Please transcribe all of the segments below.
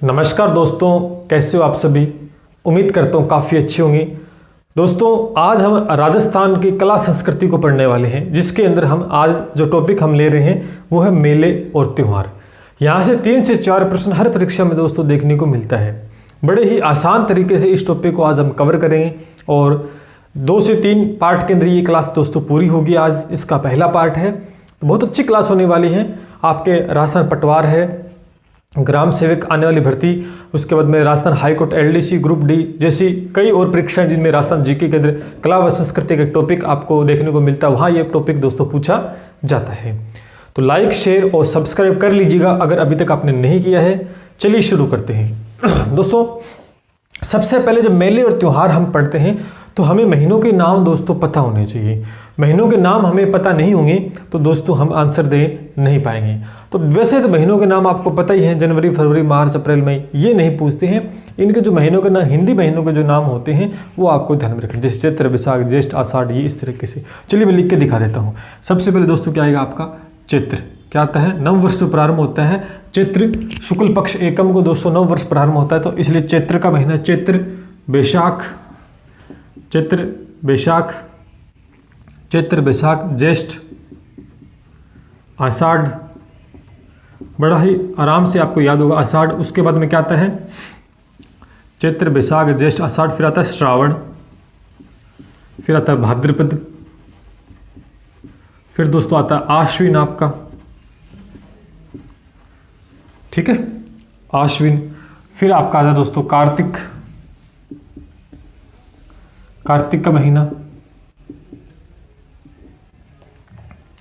नमस्कार दोस्तों, कैसे हो आप सभी। उम्मीद करता हूँ काफ़ी अच्छे होंगे। दोस्तों, आज हम राजस्थान की कला संस्कृति को पढ़ने वाले हैं, जिसके अंदर हम आज जो टॉपिक हम ले रहे हैं वो है मेले और त्यौहार। यहाँ से 3 से 4 प्रश्न हर परीक्षा में दोस्तों देखने को मिलता है। बड़े ही आसान तरीके से इस टॉपिक को आज हम कवर करेंगे और 2 से 3 पार्ट के अंदर ये क्लास दोस्तों पूरी होगी। आज इसका पहला पार्ट है, तो बहुत अच्छी क्लास होने वाली है। आपके राजस्थान पटवार है, ग्राम सेवक आने वाली भर्ती, उसके बाद में Rajasthan high court, LDC, group D जैसी कई और परीक्षाएं जिनमें राजस्थान जीके के अंदर कला व संस्कृति का टॉपिक आपको देखने को मिलता है, वहाँ ये टॉपिक दोस्तों पूछा जाता है। तो लाइक, शेयर और सब्सक्राइब कर लीजिएगा अगर अभी तक आपने नहीं किया है। चलिए शुरू करते हैं। दोस्तों, सबसे पहले जब मेले और त्यौहार हम पढ़ते हैं तो हमें महीनों के नाम दोस्तों पता होने चाहिए। महीनों के नाम हमें पता नहीं होंगे तो दोस्तों हम आंसर दे नहीं पाएंगे। तो वैसे तो महीनों के नाम आपको पता ही है, जनवरी, फरवरी, मार्च, अप्रैल, मई, ये नहीं पूछते हैं। इनके जो महीनों के नाम, हिंदी महीनों के जो नाम होते हैं वो आपको ध्यान में रखना, जैसे चैत्र, वैशाख, ज्येष्ठ, आषाढ़, ये इस तरीके से। चलिए मैं लिख के दिखा देता हूँ। सबसे पहले दोस्तों क्या आएगा आपका चैत्र। क्या आता है? नव वर्ष जो प्रारंभ होता है चैत्र शुक्ल पक्ष एकम को दोस्तों नव वर्ष प्रारंभ होता है, तो इसलिए चैत्र का महीना चैत्र, वैशाख, चैत्र, वैशाख, चैत्र, वैशाख, ज्येष्ठ, आषाढ़, बड़ा ही आराम से आपको याद होगा आषाढ़। उसके बाद में क्या आता है? चैत्र, वैशाख, ज्येष्ठ, आषाढ़, फिर आता है श्रावण, फिर आता है भाद्रपद, फिर दोस्तों आता है आश्विन आपका, ठीक है, आश्विन। फिर आपका आता है दोस्तों कार्तिक, कार्तिक का महीना।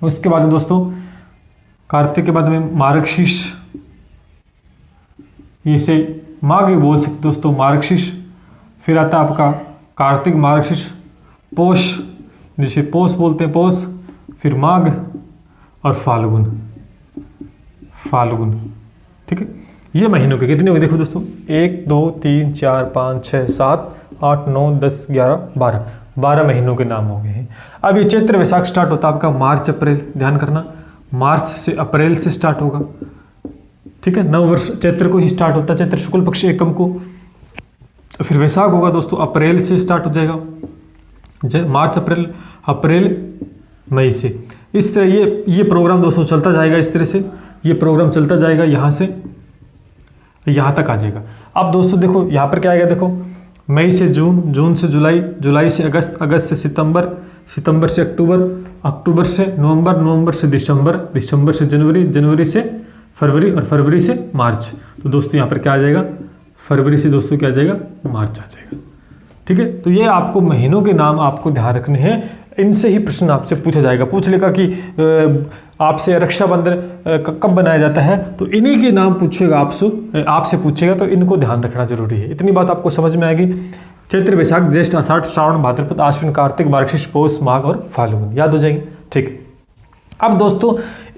उसके बाद में दोस्तों कार्तिक के बाद में मार्गशीर्ष, इसे माघ भी बोल सकते दोस्तों, मार्गशीर्ष। फिर आता है आपका कार्तिक, मार्गशीर्ष, पौष, जिसे पौष बोलते हैं, पौष, फिर माघ और फाल्गुन, फाल्गुन, ठीक है। ये महीनों के कितने हो गए देखो दोस्तों, 1 2 3 4 5 6 7 8 9 10 11 12 महीनों के नाम हो गए हैं। अब ये चैत्र वैशाख स्टार्ट होता है आपका मार्च अप्रैल, ध्यान करना, मार्च से अप्रैल से स्टार्ट होगा, ठीक है। नव वर्ष चैत्र को ही स्टार्ट होता है, चैत्र शुक्ल पक्ष एकम को। फिर वैशाख होगा दोस्तों अप्रैल से स्टार्ट हो जाएगा, मार्च, अप्रैल, अप्रैल, मई से। इस तरह ये प्रोग्राम दोस्तों चलता जाएगा, इस तरह से ये प्रोग्राम चलता जाएगा, यहाँ से यहाँ तक आ जाएगा। अब दोस्तों देखो यहाँ पर क्या आएगा, देखो मई से जून, जून से जुलाई, जुलाई से अगस्त, अगस्त से सितंबर, सितंबर से अक्टूबर, अक्टूबर से नवंबर, नवंबर से दिसंबर, दिसंबर से जनवरी, जनवरी से फरवरी और फरवरी से मार्च। तो दोस्तों यहाँ पर क्या आ जाएगा, फरवरी से दोस्तों क्या आ जाएगा, मार्च आ जाएगा, ठीक है। तो ये आपको महीनों के नाम आपको ध्यान रखने हैं, इनसे ही प्रश्न आपसे पूछा जाएगा। पूछ लेगा कि आपसे रक्षाबंधन कब बनाया जाता है, तो इन्हीं के नाम पूछेगा, आपसे पूछेगा, तो इनको ध्यान रखना जरूरी है। इतनी बात आपको समझ में आएगी। चैत्र, वैशाख, ज्येष्ठ, आषाढ़, श्रावण, भाद्रपद, आश्विन, कार्तिक, मार्गशीर्ष, पौष, माघ और फाल्गुन याद हो जाएंगे, ठीक। अब दोस्तों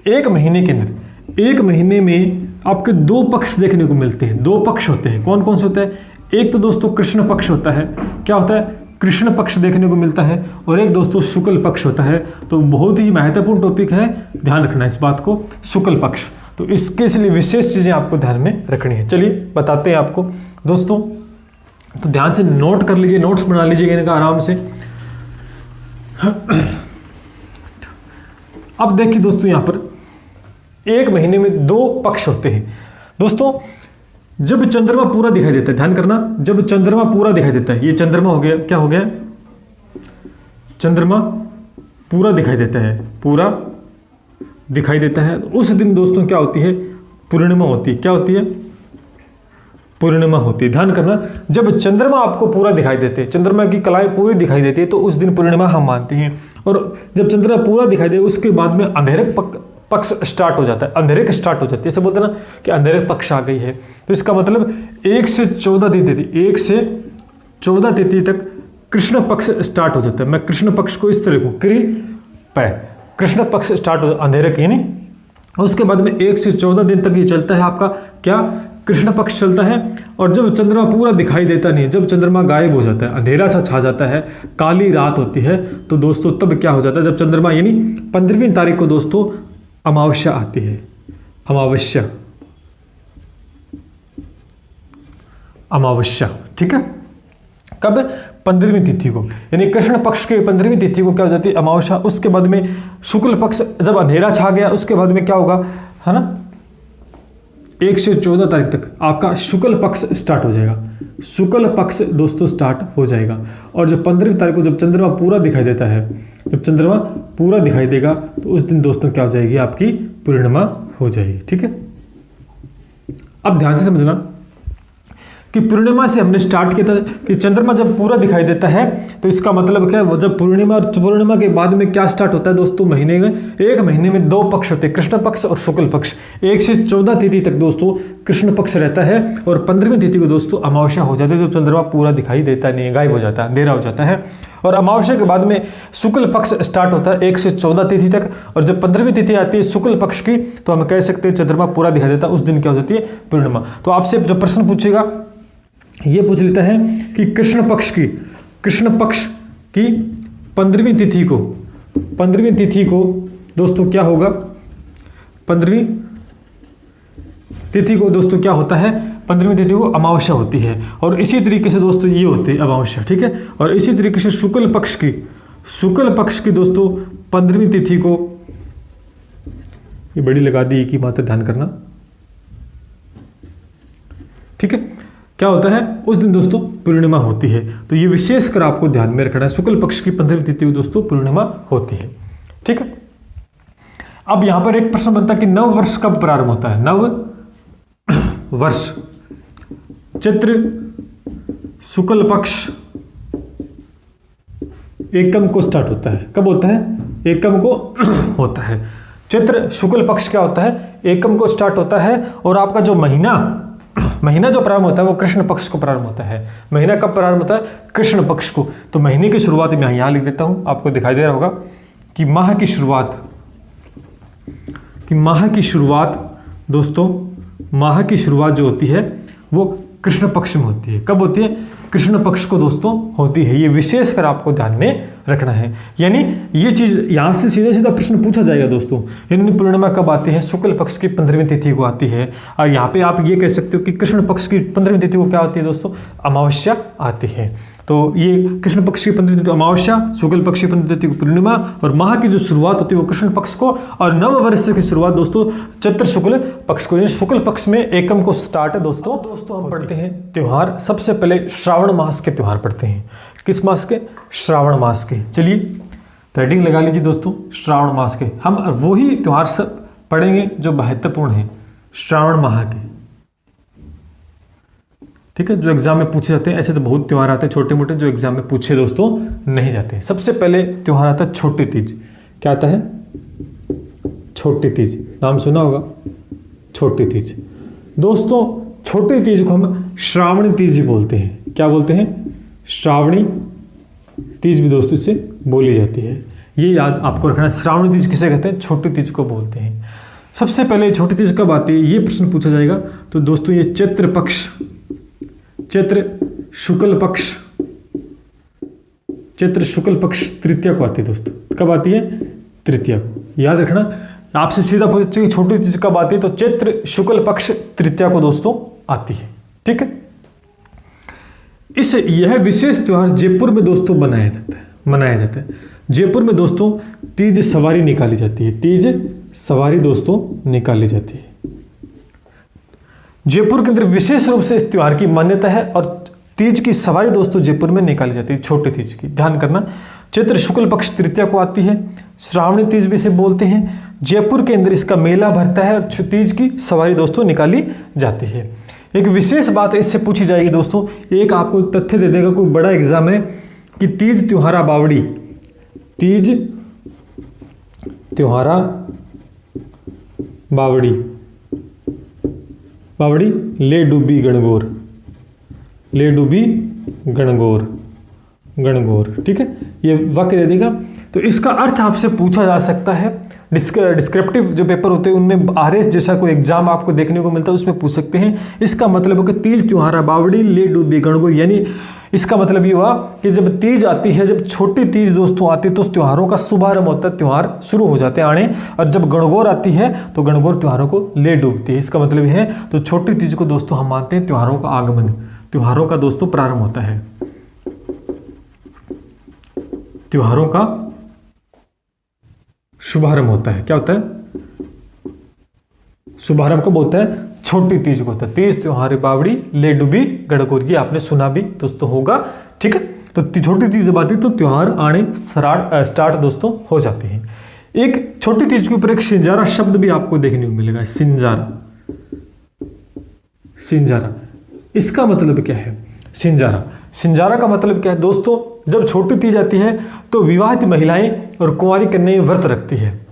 एक महीने के अंदर, एक महीने में आपके 2 पक्ष देखने को मिलते हैं। 2 पक्ष होते हैं, कौन कौन से होते हैं? एक तो दोस्तों कृष्ण पक्ष होता है, क्या होता है, कृष्ण पक्ष देखने को मिलता है, और एक दोस्तों शुक्ल पक्ष होता है। तो बहुत ही महत्वपूर्ण टॉपिक है, ध्यान रखना इस बात को, शुक्ल पक्ष। तो इसके लिए विशेष चीजें आपको ध्यान में रखनी है। चलिए बताते हैं आपको दोस्तों, तो ध्यान से नोट कर लीजिए, नोट्स बना लीजिएगा इनका आराम से। अब देखिए दोस्तों, यहाँ पर एक महीने में 2 पक्ष होते हैं दोस्तों। जब चंद्रमा पूरा दिखाई देता है, ध्यान करना, जब चंद्रमा पूरा दिखाई देता है, ये चंद्रमा हो गया, क्या हो गया, चंद्रमा पूरा दिखाई देता है, पूरा दिखाई देता है, तो उस दिन दोस्तों क्या होती है, पूर्णिमा होती है। क्या होती है? पूर्णिमा होती है। ध्यान करना, जब चंद्रमा आपको पूरा दिखाई देते हैं, चंद्रमा की कलाएं पूरी दिखाई देती है, तो उस दिन पूर्णिमा हम मानते हैं। और जब चंद्रमा पूरा दिखाई दे उसके बाद में अंधेरे पक्ष स्टार्ट हो जाता है, अंधेरे स्टार्ट हो जाती है। ऐसे बोलते हैं ना कि अंधेरे पक्ष आ गई है, तो इसका मतलब 1 से 14 तिथि, 1 से 14 तिथि तक कृष्ण पक्ष स्टार्ट हो जाता है। मैं कृष्ण पक्ष को इस तरह को कृष्ण पक्ष स्टार्ट हो अंधेरे की, यानी उसके बाद में 1 से 14 दिन तक ये चलता है आपका क्या, कृष्ण पक्ष चलता है। और जब चंद्रमा पूरा दिखाई देता नहीं, जब चंद्रमा गायब हो जाता है, अंधेरा सा छा जाता है, काली रात होती है, तो दोस्तों तब क्या हो जाता है, जब चंद्रमा यानी 15वीं तारीख को दोस्तों अमावस्या आती है, अमावस्या, अमावस्या, ठीक है। कब? 15वीं तिथि को, यानी कृष्ण पक्ष के 15वीं तिथि को क्या हो जाती है? अमावस्या। उसके बाद में शुक्ल पक्ष, जब अंधेरा छा गया उसके बाद में क्या होगा, है ना, 1 से 14 तारीख तक आपका शुक्ल पक्ष स्टार्ट हो जाएगा। शुक्ल पक्ष दोस्तों स्टार्ट हो जाएगा। और जब 15वीं तारीख को जब चंद्रमा पूरा दिखाई देता है, जब चंद्रमा पूरा दिखाई देगा तो उस दिन दोस्तों क्या हो जाएगी? आपकी पूर्णिमा हो जाएगी, ठीक है। अब ध्यान से समझना कि पूर्णिमा से हमने स्टार्ट किया था कि चंद्रमा जब पूरा दिखाई देता है तो इसका मतलब क्या है? वो जब पूर्णिमा, और पूर्णिमा के बाद में क्या स्टार्ट होता है दोस्तों? महीने में, एक महीने में 2 पक्ष होते हैं, कृष्ण पक्ष और शुक्ल पक्ष। 1 से 14 तिथि तक दोस्तों कृष्ण पक्ष रहता है और 15वीं तिथि को दोस्तों अमावस्या हो जाती है, जब चंद्रमा पूरा दिखाई देता नहीं है, गायब हो जाता है, अंधेरा हो जाता है। और अमावस्या के बाद में शुक्ल पक्ष स्टार्ट होता है 1 से 14 तिथि तक। और जब 15वीं तिथि आती है शुक्ल पक्ष की तो हम कह सकते हैं चंद्रमा पूरा दिखाई देता है, उस दिन क्या हो जाती है? पूर्णिमा। तो आपसे जो प्रश्न पूछेगा ये पूछ लेता है कि कृष्ण पक्ष की 15वीं तिथि को दोस्तों क्या होगा? 15वीं तिथि को दोस्तों क्या होता है? 15वीं तिथि को अमावस्या होती है। और इसी तरीके से दोस्तों ये होती है अमावस्या, ठीक है। और इसी तरीके से शुक्ल पक्ष की दोस्तों 15वीं तिथि को, ये बड़ी लगा दी की मात्रा ध्यान करना, ठीक है। क्या होता है? उस दिन दोस्तों पूर्णिमा होती है। तो ये विशेष कर आपको ध्यान में रखना है, शुक्ल पक्ष की 15वीं तिथि को दोस्तों पूर्णिमा होती है, ठीक है। अब यहां पर एक प्रश्न बनता है कि नव वर्ष कब प्रारंभ होता है? नव वर्ष चैत्र शुक्ल पक्ष एकम को स्टार्ट होता है। कब होता है? एकम को होता है। चैत्र शुक्ल पक्ष क्या होता है? एकम को स्टार्ट होता है। और आपका जो महीना जो प्रारंभ होता है वो कृष्ण पक्ष को प्रारंभ होता है। महीना कब प्रारंभ होता है? कृष्ण पक्ष को। तो महीने की शुरुआत मैं यहाँ लिख देता हूँ, आपको दिखाई दे रहा होगा कि माह की शुरुआत जो होती है वो कृष्ण पक्ष में होती है। कब होती है? कृष्ण पक्ष को दोस्तों होती है। ये विशेष कर आपको ध्यान में रखना है। यानी ये चीज यहां से सीधा प्रश्न पूछा जाएगा दोस्तों, यानी पूर्णिमा कब आती है? शुक्ल पक्ष की 15वीं तिथि को आती है। और यहाँ पे आप ये कह सकते हो कि कृष्ण पक्ष की 15वीं तिथि को क्या होती है दोस्तों? अमावस्या आती है। तो ये कृष्ण पक्ष की 15वीं तिथि अमावस्या, शुक्ल पक्ष की 15वीं तिथि को पूर्णिमा, और माह की जो शुरुआत होती है वो कृष्ण पक्ष को, और नव वर्ष की शुरुआत दोस्तों चैत्र शुक्ल पक्ष को। शुक्ल पक्ष में एकम को स्टार्ट है दोस्तों हम पढ़ते हैं त्योहार। सबसे पहले श्रावण मास के त्योहार पढ़ते हैं। किस मास के? श्रावण मास के। चलिए हेडिंग लगा लीजिए दोस्तों, श्रावण मास के। हम वही त्योहार सब पढ़ेंगे जो महत्वपूर्ण है श्रावण माह के, ठीक है, जो एग्जाम में पूछे जाते हैं। ऐसे तो बहुत त्योहार आते हैं छोटे मोटे जो एग्जाम में पूछे दोस्तों नहीं जाते। सबसे पहले त्योहार आता है छोटी तीज। क्या आता है? छोटी तीज। नाम सुना होगा, छोटी तीज। दोस्तों छोटी तीज को हम श्रावणी तीज बोलते हैं। क्या बोलते हैं? श्रावणी तीज भी दोस्तों इससे बोली जाती है। ये याद आपको रखना है। श्रावणी तीज किसे कहते हैं? छोटी तीज को बोलते हैं। सबसे पहले छोटी तीज कब आती है ये प्रश्न पूछा जाएगा। तो दोस्तों ये चैत्र शुक्ल पक्ष तृतीया को आती है दोस्तों। कब आती है? तृतीया को। याद रखना, आपसे सीधा पूछे कि छोटी तीज कब आती है, तो चैत्र शुक्ल पक्ष तृतीया को दोस्तों आती है, ठीक है। यह विशेष त्योहार जयपुर में दोस्तों मनाया जाता है। जयपुर में दोस्तों तीज सवारी निकाली जाती है। तीज सवारी दोस्तों निकाली जाती है। जयपुर के अंदर विशेष रूप से इस त्योहार की मान्यता है और तीज की सवारी दोस्तों जयपुर में निकाली जाती है। छोटे तीज की ध्यान करना, चैत्र शुक्ल पक्ष तृतीया को आती है। श्रावणी तीज भी इसे बोलते हैं। जयपुर के अंदर इसका मेला भरता है और तीज की सवारी दोस्तों निकाली जाती है। एक विशेष बात इससे पूछी जाएगी दोस्तों, एक आपको तथ्य दे देगा कोई बड़ा एग्जाम है कि तीज त्योहारा बावड़ी ले डूबी गणगौर, ठीक है, ये वाक्य दे देगा। तो इसका अर्थ आपसे पूछा जा सकता है। डिस्क्रिप्टिव जो पेपर होते हैं उनमें आरएस जैसा कोई एग्जाम आपको देखने को मिलता है, उसमें पूछ सकते हैं। इसका मतलब है कि तीज त्योहारा बावड़ी ले डूबी गणगौर, यानी इसका मतलब ये हुआ कि जब तीज आती है, जब छोटी तीज दोस्तों आती है तो त्योहारों का शुभारंभ होता है, त्योहार शुरू हो जाते हैं आने। और जब गणगौर आती है तो गणगौर त्योहारों को ले डूबती है। इसका मतलब यह है, तो छोटी तीज को दोस्तों हम मानते हैं त्योहारों का आगमन। त्योहारों का दोस्तों प्रारंभ होता है। त्योहारों का शुभारंभ होता है। क्या होता है? शुभारंभ कब होता है? छोटी तीज को होता है। तीज त्योहार बावड़ी ले डूबी गड़गोर, ये आपने सुना भी दोस्तों होगा। ठीक है, तो छोटी तीज जब आती है तो त्योहार आने स्टार्ट दोस्तों हो जाते हैं। एक छोटी तीज के ऊपर एक सिंजारा शब्द भी आपको देखने को मिलेगा, सिंजारा। सिंजारा, इसका मतलब क्या है? सिंजारा, सिंजारा का मतलब क्या है दोस्तों? जब छोटी तीज आती है तो विवाहित महिलाएं और कुंवारी कन्याएं व्रत रखती है।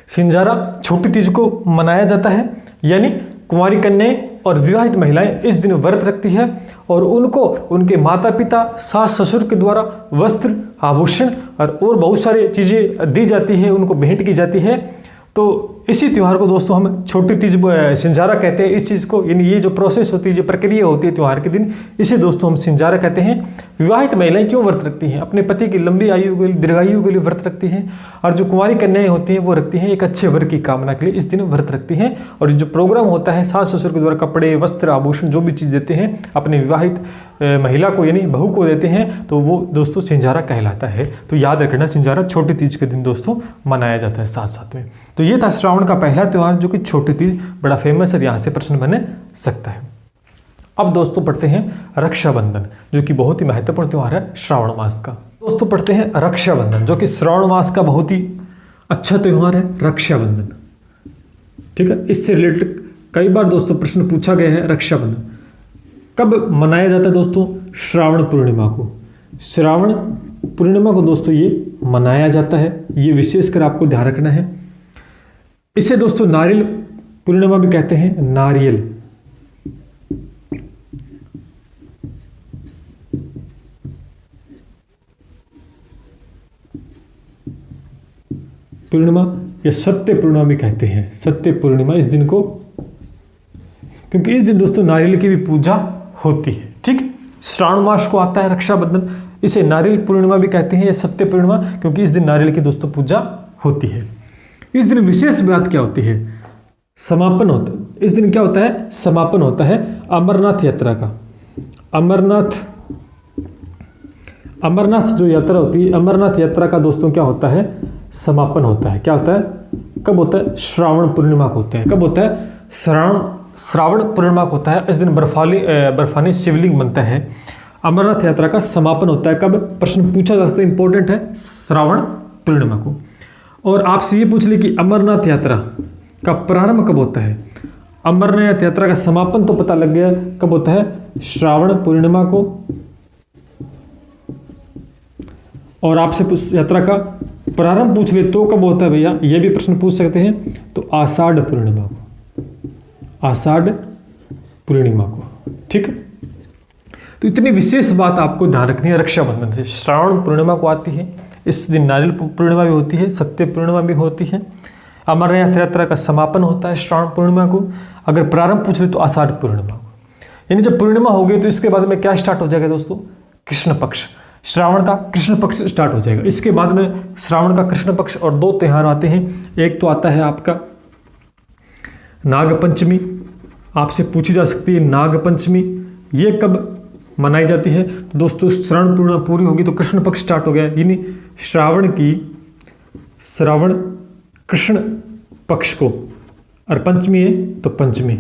सिंजारा छोटी तीज को मनाया जाता है, यानी कुंवारी कन्याएं और विवाहित महिलाएं इस दिन व्रत रखती है और उनको उनके माता पिता, सास ससुर के द्वारा वस्त्र, आभूषण और बहुत सारी चीज़ें दी जाती है, उनको भेंट की जाती है। तो इसी त्यौहार को दोस्तों हम छोटी तीज सिंजारा कहते हैं। इस चीज़ को, यानी ये जो प्रोसेस होती है, जो प्रक्रिया होती है त्यौहार के दिन, इसे दोस्तों हम सिंजारा कहते हैं। विवाहित महिलाएं क्यों व्रत रखती हैं? अपने पति की लंबी आयु के लिए, दीर्घायु के लिए व्रत रखती हैं। और जो कुंवारी कन्याएं होती हैं वो रखती हैं एक अच्छे वर की कामना के लिए, इस दिन व्रत रखती हैं। और जो प्रोग्राम होता है, सास ससुर के द्वारा कपड़े, वस्त्र, आभूषण जो भी चीज़ देते हैं अपने विवाहित महिला को, यानी बहू को देते हैं, तो वो दोस्तों सिंजारा कहलाता है। तो याद रखना, सिंजारा छोटी तीज के दिन दोस्तों मनाया जाता है साथ साथ में। तो ये था श्रावण का पहला त्यौहार जो कि छोटी तीज, बड़ा फेमस है, यहाँ से प्रश्न बने सकता है। अब दोस्तों पढ़ते हैं रक्षाबंधन, जो कि बहुत ही महत्वपूर्ण त्यौहार है श्रावण मास का। दोस्तों पढ़ते हैं रक्षाबंधन, जो कि श्रावण मास का बहुत ही अच्छा त्यौहार है, रक्षाबंधन। ठीक है, इससे रिलेटेड कई बार दोस्तों प्रश्न पूछा गया है। रक्षाबंधन कब मनाया जाता है दोस्तों? श्रावण पूर्णिमा को। श्रावण पूर्णिमा को दोस्तों ये मनाया जाता है, ये विशेषकर आपको ध्यान रखना है। इसे दोस्तों नारियल पूर्णिमा भी कहते हैं, नारियल। पूर्णिमा या सत्य पूर्णिमा भी कहते हैं, सत्य पूर्णिमा इस दिन को, क्योंकि इस दिन दोस्तों नारियल की भी पूजा होती है। ठीक है, श्रावण मास को आता है रक्षाबंधन, इसे नारियल पूर्णिमा भी कहते हैं या सत्य पूर्णिमा, क्योंकि इस दिन नारियल की दोस्तों पूजा होती है। इस दिन विशेष बात क्या होती है? समापन होता है। इस दिन क्या होता है? समापन होता है अमरनाथ यात्रा का। अमरनाथ जो यात्रा होती है, अमरनाथ यात्रा का दोस्तों क्या होता है? समापन होता है। क्या होता है? कब होता है? श्रावण पूर्णिमा को होता है। कब होता है? श्रावण पूर्णिमा को होता है। इस दिन बर्फानी शिवलिंग बनता है। अमरनाथ यात्रा का समापन होता है कब? प्रश्न पूछा जा सकता है, इंपॉर्टेंट है, श्रावण पूर्णिमा को। और आपसे ये पूछ ले कि अमरनाथ यात्रा का प्रारंभ कब होता है? अमरनाथ यात्रा का समापन तो पता लग गया, कब होता है? श्रावण पूर्णिमा को। और आपसे यात्रा का प्रारंभ पूछ ले तो कब होता है भैया? ये भी प्रश्न पूछ सकते हैं, तो आषाढ़ पूर्णिमा को। आषाढ़ पूर्णिमा को। ठीक है, तो इतनी विशेष बात आपको ध्यान रखनी है रक्षाबंधन से। श्रावण पूर्णिमा को आती है, इस दिन नारियल पूर्णिमा भी होती है, सत्य पूर्णिमा भी होती है। अमरनाथ यात्रा का समापन होता है श्रावण पूर्णिमा को। अगर प्रारंभ पूछ ले तो आषाढ़ पूर्णिमा को। यानी जब पूर्णिमा हो गई तो इसके बाद में क्या स्टार्ट हो जाएगा दोस्तों? कृष्ण पक्ष। श्रावण का कृष्ण पक्ष स्टार्ट हो जाएगा। इसके बाद में श्रावण का कृष्ण पक्ष और दो त्यौहार आते हैं। एक तो आता है आपका नागपंचमी, आपसे पूछी जा सकती है नागपंचमी, ये कब मनाई जाती है? तो दोस्तों श्रावण पूर्णिमा पूरी होगी तो कृष्ण पक्ष स्टार्ट हो गया, यानी श्रावण कृष्ण पक्ष को, और पंचमी है तो पंचमी,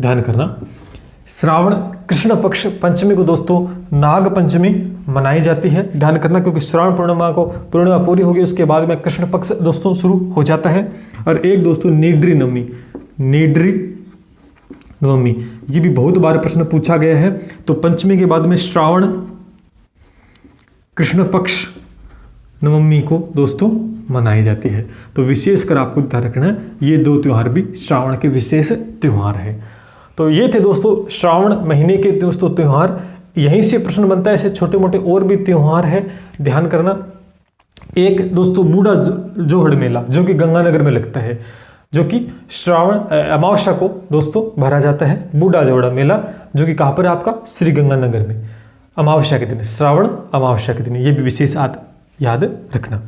ध्यान करना। श्रावण कृष्ण पक्ष पंचमी को दोस्तों नाग पंचमी मनाई जाती है, ध्यान करना, क्योंकि श्रावण पूर्णिमा पूरी होगी, उसके बाद में कृष्ण पक्ष दोस्तों शुरू हो जाता है। और एक दोस्तों नीड्री नवमी, ये भी बहुत बार प्रश्न पूछा गया है। तो पंचमी के बाद में श्रावण कृष्ण पक्ष नवमी को दोस्तों मनाई जाती है। तो विशेषकर आपको ध्यान रखना है, ये दो त्यौहार भी श्रावण के विशेष त्यौहार है। तो ये थे दोस्तों श्रावण महीने के दोस्तों त्यौहार। यहीं से प्रश्न बनता है, ऐसे छोटे मोटे और भी त्यौहार है, ध्यान करना। एक दोस्तों बूढ़ा जोहड़ मेला जो कि गंगानगर में लगता है, जो कि श्रावण अमावस्या को दोस्तों भरा जाता है। बूढ़ा जोड़ा मेला जो कि कहाँ पर है आपका? श्री गंगानगर में, अमावस्या के दिन, श्रावण अमावस्या के दिन। ये भी विशेष याद रखना।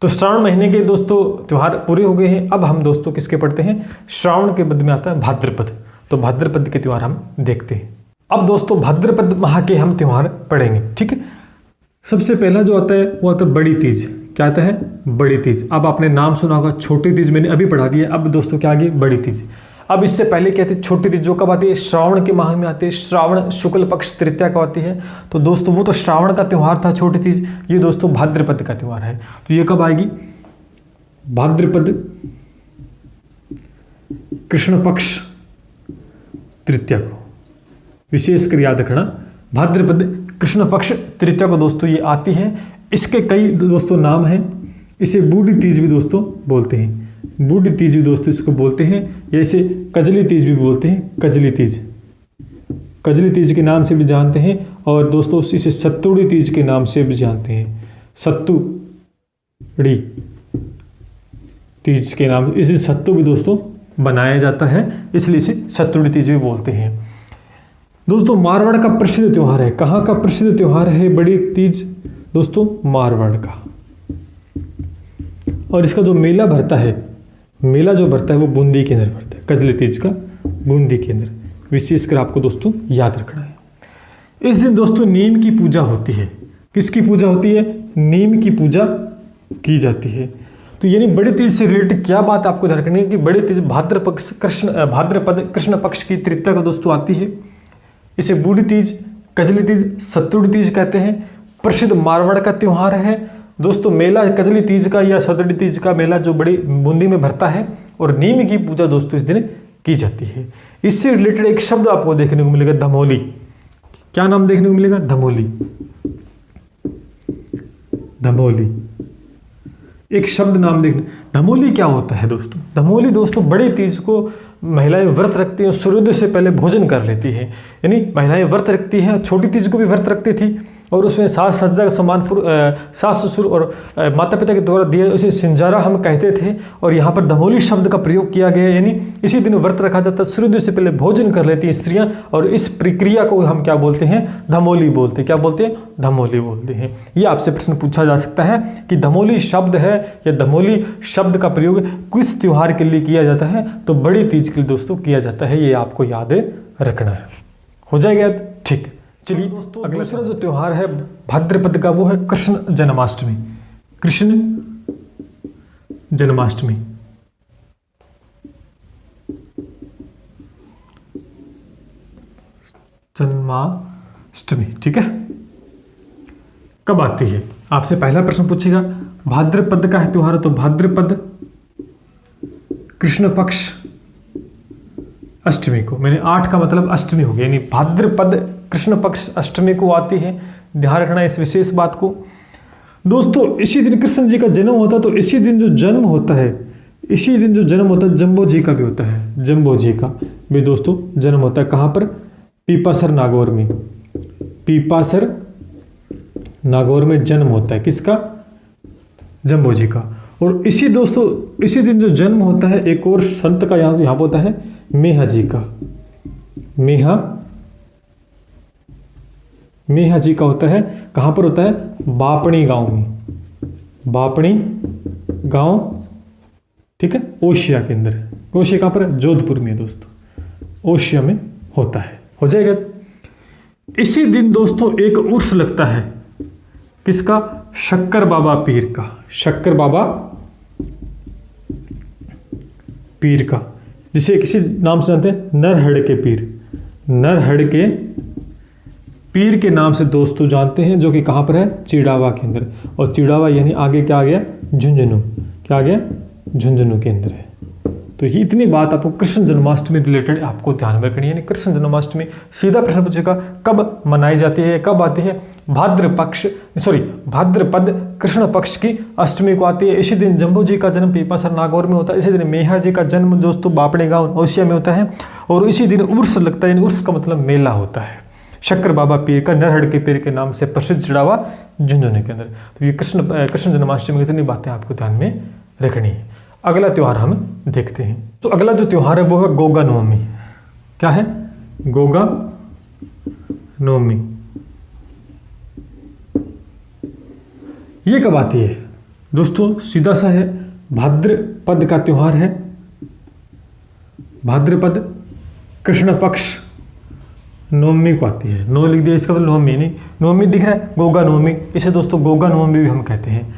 तो श्रावण महीने के दोस्तों त्यौहार पूरे हो गए हैं। अब हम दोस्तों किसके पढ़ते हैं? श्रावण के बाद में आता है भाद्रपद। तो भाद्रपद के त्यौहार हम देखते हैं। अब दोस्तों भाद्रपद माह के हम त्यौहार पढ़ेंगे, ठीक है। सबसे पहला जो आता है वो आता है बड़ी तीज। क्या आता है? बड़ी तीज। अब आपने नाम सुना होगा, छोटी तीज मैंने अभी पढ़ा दिया। अब दोस्तों क्या आ गई? बड़ी तीज। अब इससे पहले क्या थी? छोटी तीज, जो कब आती है? श्रावण के माह में आती है। श्रावण शुक्ल पक्ष तृतीया को आती है। तो दोस्तों वो तो श्रावण का त्यौहार था छोटी तीज, ये दोस्तों भाद्रपद का त्यौहार है। तो ये कब आएगी? भाद्रपद कृष्ण पक्ष तृतीया को, विशेषकर याद रखना, भाद्रपद कृष्ण पक्ष तृतीया को दोस्तों ये आती है। इसके कई दोस्तों नाम हैं। इसे बूढ़ी तीज भी दोस्तों बोलते हैं, बूढ़ी तीज भी दोस्तों इसको बोलते हैं, या इसे कजली तीज भी बोलते हैं। कजली तीज, कजली तीज के नाम से भी जानते हैं, और दोस्तों इसे सत्तुड़ी तीज के नाम से भी जानते हैं। सत्तुड़ी तीज के नाम, इसे सत्तू भी दोस्तों बनाया जाता है, इसलिए इसे सत्तुड़ी तीज भी बोलते हैं। दोस्तों मारवाड़ का प्रसिद्ध त्यौहार है। कहाँ का प्रसिद्ध त्यौहार है बड़ी तीज? दोस्तों मारवाड़ का। और इसका जो मेला भरता है, मेला जो भरता है वो बूंदी के अंदर भरता है। कजली तीज का बूंदी के अंदर, विशेषकर आपको दोस्तों याद रखना है। इस दिन दोस्तों नीम की पूजा होती है। किसकी पूजा होती है? नीम की पूजा की जाती है। तो यानी बड़ी तीज से रिलेटेड क्या बात आपको ध्यान रखनी है कि बड़ी तीज भाद्रपद कृष्ण पक्ष की तृतीया को दोस्तों आती है। इसे बूढ़ी तीज, कजली तीज, सत्तुड़ी तीज कहते हैं। प्रसिद्ध मारवाड़ का त्यौहार है दोस्तों। मेला कजली तीज का या सत्तुड़ी तीज का मेला जो बड़ी बूंदी में भरता है, और नीम की पूजा दोस्तों इस दिन की जाती है। इससे रिलेटेड एक शब्द आपको देखने को मिलेगा, धमोली। क्या नाम देखने को मिलेगा? धमोली। धमोली एक शब्द नाम देखने। धमोली क्या होता है दोस्तों? धमोली दोस्तों बड़ी तीज को महिलाएं व्रत रखती हैं, सूर्योदय से पहले भोजन कर लेती हैं। यानी महिलाएं व्रत रखती हैं। छोटी तीज को भी व्रत रखती थी, और उसमें साज सज्जा का सामान सास ससुर और माता पिता के द्वारा दिए, उसे सिंजारा हम कहते थे। और यहाँ पर धमोली शब्द का प्रयोग किया गया, यानी इसी दिन व्रत रखा जाता है, सूर्योदय से पहले भोजन कर लेती हैं स्त्रियाँ, और इस प्रक्रिया को हम क्या बोलते हैं? धमोली बोलते हैं। क्या बोलते हैं? धमोली बोलते हैं। ये आपसे प्रश्न पूछा जा सकता है कि धमोली शब्द है या धमोली शब्द का प्रयोग किस त्यौहार के लिए किया जाता है? तो बड़ी तीज के लिए दोस्तों किया जाता है। ये आपको याद रखना है। हो जाएगा? ठीक। चलिए दोस्तों, दूसरा जो त्यौहार है भाद्रपद का वो है कृष्ण जन्माष्टमी। कृष्ण जन्माष्टमी। जन्माष्टमी, ठीक है। कब आती है? आपसे पहला प्रश्न पूछेगा भाद्रपद का है त्यौहार, तो भाद्रपद कृष्ण पक्ष अष्टमी को। मैंने 8 का मतलब अष्टमी हो गया, यानी भाद्रपद कृष्ण पक्ष अष्टमी को आती है। ध्यान रखना इस विशेष बात को दोस्तों। इसी दिन कृष्ण जी का जन्म होता है, तो इसी दिन जो जन्म होता है, इसी दिन जो जन्म होता है जम्बो जी का भी होता है। जम्बो जी का भी दोस्तों जन्म होता है। कहाँ पर? पीपासर नागौर में। पीपासर नागौर में जन्म होता है किसका? जम्बो जी का। और इसी दोस्तों इसी दिन जो जन्म होता है एक और संत का यहाँ पर होता है, मेहा जी का। मेहा जी का होता है। कहाँ पर होता है? बापणी गांव में। बापणी गांव, ठीक है, ओशिया के अंदर। ओशिया कहाँ पर? जोधपुर में दोस्तों, ओशिया में होता है। हो जाएगा। इसी दिन दोस्तों एक उर्स लगता है। किसका? शक्कर बाबा पीर का। शक्कर बाबा पीर का, जिसे किसी नाम से जानते हैं नरहड़ के पीर। नरहड़ के पीर के नाम से दोस्तों जानते हैं, जो कि कहाँ पर है? चिड़ावा के अंदर। और चिड़ावा यानी आगे क्या आ गया? झुंझुनू। क्या आ गया? झुंझुनू के अंदर है। तो ये इतनी बात आपको कृष्ण जन्माष्टमी रिलेटेड आपको ध्यान में रखनी है। यानी कृष्ण जन्माष्टमी सीधा प्रश्न पूछेगा कब मनाई जाती है, कब आती है? भाद्रपद कृष्ण पक्ष की अष्टमी को आती है। इसी दिन जम्बो जी का जन्म पीपासर नागौर में होता है। इसी दिन मेहा जी का जन्म दोस्तों बापड़े गांव ओशिया में होता है। और इसी दिन उर्स लगता है। उर्स का मतलब मेला होता है। शक्कर बाबा पीर का, नरहड़ के पीर के नाम से प्रसिद्ध चिड़ावा झुंझुनू के अंदर। तो ये कृष्ण जन्माष्टमी की इतनी बातें आपको ध्यान में रखनी है। अगला त्यौहार हम देखते हैं। तो अगला जो त्यौहार है वो है गोगा नवमी। क्या है? गोगा नवमी। ये कब आती है दोस्तों? सीधा सा है, भाद्रपद का त्यौहार है। भाद्रपद कृष्ण पक्ष नवमी को आती है। नौ लिख दिया, इसका मतलब नवमी नहीं, नवमी दिख रहा है, गोगा नवमी, इसे दोस्तों गोगा नवमी भी हम कहते हैं,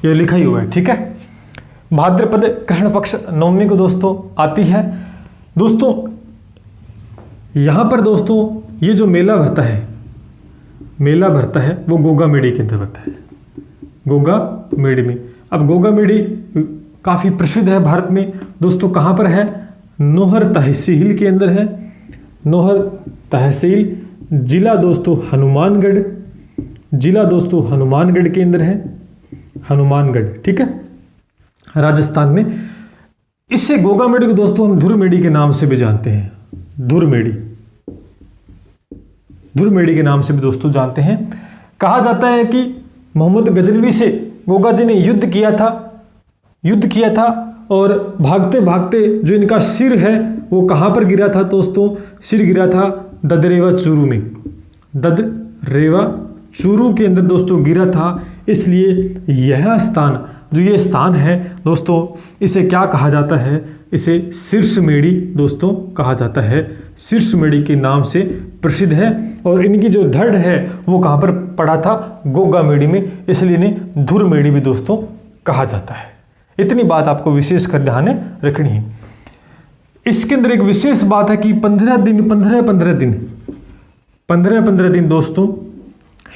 ये लिखा ही हुआ है, ठीक है। भाद्रपद कृष्ण पक्ष नवमी को दोस्तों आती है। दोस्तों यहाँ पर दोस्तों ये जो मेला भरता है वो गोगा मेड़ी के अंदर भरता है, गोगा मेड़ी में। अब गोगा मेड़ी काफ़ी प्रसिद्ध है भारत में दोस्तों। कहाँ पर है? नोहर तहसील के अंदर है, नोहर तहसील, जिला दोस्तों हनुमानगढ़, जिला दोस्तों हनुमानगढ़ के अंदर है, हनुमानगढ़, ठीक है, राजस्थान में। इससे गोगा मेड़ी को दोस्तों हम धुर मेड़ी के नाम से भी जानते हैं, धुर मेड़ी, धुर मेड़ी के नाम से भी दोस्तों जानते हैं। कहा जाता है कि मोहम्मद गजनवी से गोगा जी ने युद्ध किया था और भागते भागते जो इनका सिर है वो कहाँ पर गिरा था दोस्तों? सिर गिरा था ददरेवा चूरू में, ददरेवा चूरू के अंदर दोस्तों गिरा था। इसलिए यह स्थान, जो ये स्थान है दोस्तों, इसे क्या कहा जाता है? इसे शीर्ष मेड़ी दोस्तों कहा जाता है, शीर्ष मेड़ी के नाम से प्रसिद्ध है। और इनकी जो धड़ है वो कहाँ पर पड़ा था? गोगा मेड़ी में, इसलिए इन्हें धुर मेड़ी भी दोस्तों कहा जाता है। इतनी बात आपको विशेष कर ध्यान रखनी है। इसके अंदर एक विशेष बात है कि 15 दिन दोस्तों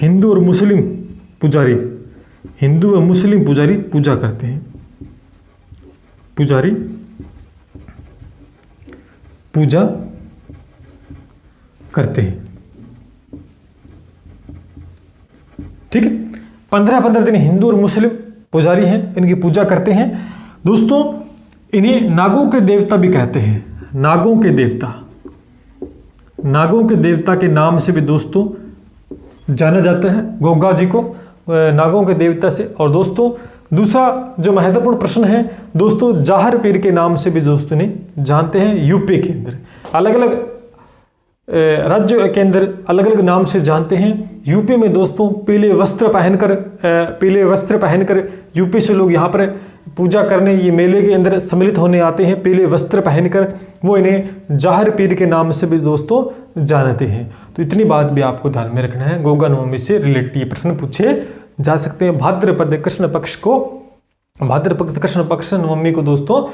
हिंदू और मुस्लिम पुजारी पूजा करते हैं, पुजारी पूजा करते हैं, ठीक है। 15 दिन हिंदू और मुस्लिम पुजारी हैं, इनकी पूजा करते हैं दोस्तों। इन्हें नागों के देवता भी कहते हैं, नागों के देवता के नाम से भी दोस्तों जाना जाता है गोगा जी को, नागों के देवता से। और दोस्तों दूसरा जो महत्वपूर्ण प्रश्न है दोस्तों, जाहर पीर के नाम से भी दोस्तों ने जानते हैं। यूपी के अंदर अलग अलग राज्यों के अंदर अलग अलग नाम से जानते हैं। यूपी में दोस्तों पीले वस्त्र पहनकर यूपी से लोग यहाँ पर पूजा करने, ये मेले के अंदर सम्मिलित होने आते हैं पीले वस्त्र पहनकर, वो इन्हें जाहर पीर के नाम से भी दोस्तों जानते हैं। तो इतनी बात भी आपको ध्यान में रखना है। गोगा नवमी से रिलेटेड ये प्रश्न पूछे जा सकते हैं। भाद्रपद कृष्ण पक्ष नवमी को दोस्तों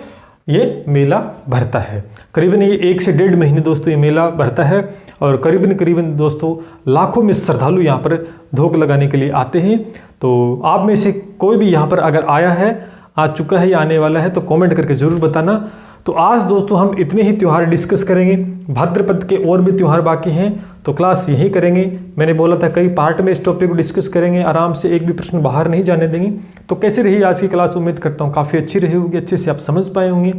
ये मेला भरता है। करीबन ये 1 से 1.5 महीने दोस्तों ये मेला भरता है और करीबन दोस्तों लाखों में श्रद्धालु यहाँ पर धोख लगाने के लिए आते हैं। तो आप में से कोई भी यहाँ पर अगर आया है, आ चुका है या आने वाला है तो कमेंट करके ज़रूर बताना। तो आज दोस्तों हम इतने ही त्यौहार डिस्कस करेंगे, भाद्रपद के और भी त्यौहार बाकी हैं तो क्लास यही करेंगे। मैंने बोला था कई पार्ट में इस टॉपिक को डिस्कस करेंगे, आराम से एक भी प्रश्न बाहर नहीं जाने देंगे। तो कैसे रही आज की क्लास? उम्मीद करता हूँ काफ़ी अच्छी रही होगी, अच्छे से आप समझ पाए होंगे।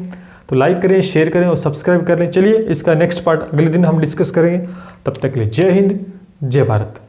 तो लाइक करें, शेयर करें और सब्सक्राइब कर लें। चलिए इसका नेक्स्ट पार्ट अगले दिन हम डिस्कस करेंगे। तब तक के लिए जय हिंद, जय भारत।